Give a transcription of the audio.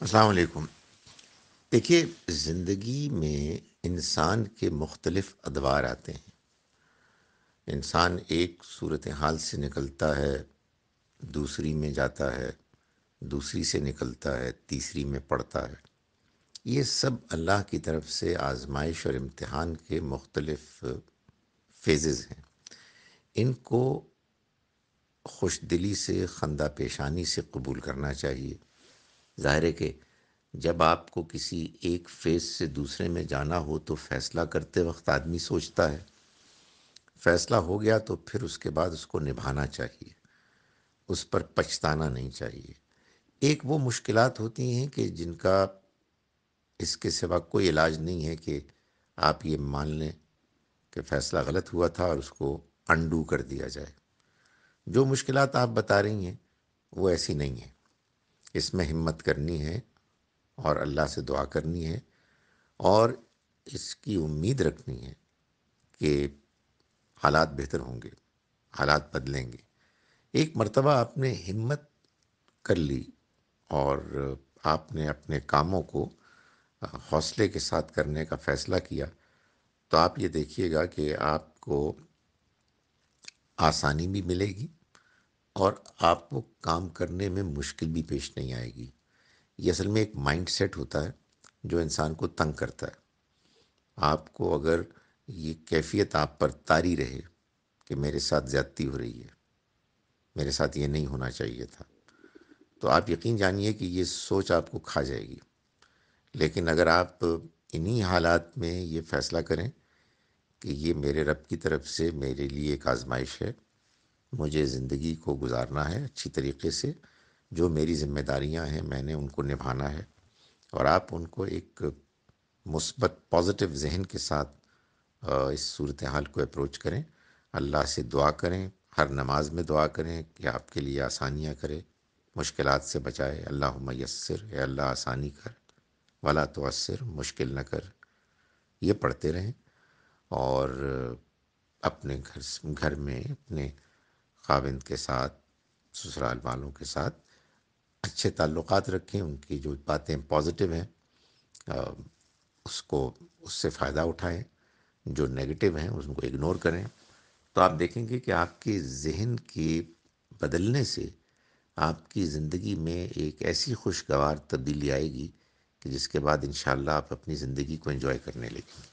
السلام علیکم۔ دیکھیے، زندگی میں انسان کے مختلف ادوار آتے ہیں۔ انسان ایک صورتحال سے نکلتا ہے، دوسری میں جاتا ہے، دوسری سے نکلتا ہے، تیسری میں پڑتا ہے۔ یہ سب اللہ کی طرف سے آزمائش اور امتحان کے مختلف فیزز ہیں۔ ان کو خوش دلی سے، خندہ پیشانی سے قبول کرنا چاہیے۔ ظاہر ہے کہ جب آپ کو کسی ایک فیز سے دوسرے میں جانا ہو تو فیصلہ کرتے وقت آدمی سوچتا ہے، فیصلہ ہو گیا تو پھر اس کے بعد اس کو نبھانا چاہیے، اس پر پچھتانا نہیں چاہیے۔ ایک وہ مشکلات ہوتی ہیں کہ جن کا اس کے سوا کوئی علاج نہیں ہے کہ آپ یہ مان لیں کہ فیصلہ غلط ہوا تھا اور اس کو انڈو کر دیا جائے۔ جو مشکلات آپ بتا رہی ہیں وہ ایسی نہیں ہیں۔ اس میں ہمت کرنی ہے اور اللہ سے دعا کرنی ہے اور اس کی امید رکھنی ہے کہ حالات بہتر ہوں گے، حالات بدلیں گے۔ ایک مرتبہ آپ نے ہمت کر لی اور آپ نے اپنے کاموں کو حوصلے کے ساتھ کرنے کا فیصلہ کیا تو آپ یہ دیکھیے گا کہ آپ کو آسانی بھی ملے گی اور آپ کو کام کرنے میں مشکل بھی پیش نہیں آئے گی۔ یہ اصل میں ایک مائنڈ سیٹ ہوتا ہے جو انسان کو تنگ کرتا ہے۔ آپ کو اگر یہ کیفیت آپ پر طاری رہے کہ میرے ساتھ زیادتی ہو رہی ہے، میرے ساتھ یہ نہیں ہونا چاہیے تھا، تو آپ یقین جانیے کہ یہ سوچ آپ کو کھا جائے گی۔ لیکن اگر آپ انہی حالات میں یہ فیصلہ کریں کہ یہ میرے رب کی طرف سے میرے لیے ایک آزمائش ہے، مجھے زندگی کو گزارنا ہے اچھی طریقے سے، جو میری ذمہ داریاں ہیں میں نے ان کو نبھانا ہے، اور آپ ان کو ایک مثبت پازیٹیو ذہن کے ساتھ اس صورتحال کو اپروچ کریں، اللہ سے دعا کریں، ہر نماز میں دعا کریں کہ آپ کے لیے آسانیاں کرے، مشکلات سے بچائے۔ اللہم یسر، اے اللہ آسانی کر، ولا تعسر، مشکل نہ کر۔ یہ پڑھتے رہیں اور اپنے گھر میں اپنے خاوند کے ساتھ، سسرال والوں کے ساتھ اچھے تعلقات رکھیں، ان کی جو باتیں پازیٹیو ہیں اس کو، اس سے فائدہ اٹھائیں، جو نیگیٹو ہیں اس کو اگنور کریں۔ تو آپ دیکھیں گے کہ آپ کے ذہن کے بدلنے سے آپ کی زندگی میں ایک ایسی خوشگوار تبدیلی آئے گی کہ جس کے بعد انشاءاللہ آپ اپنی زندگی کو انجوائے کرنے لگیں۔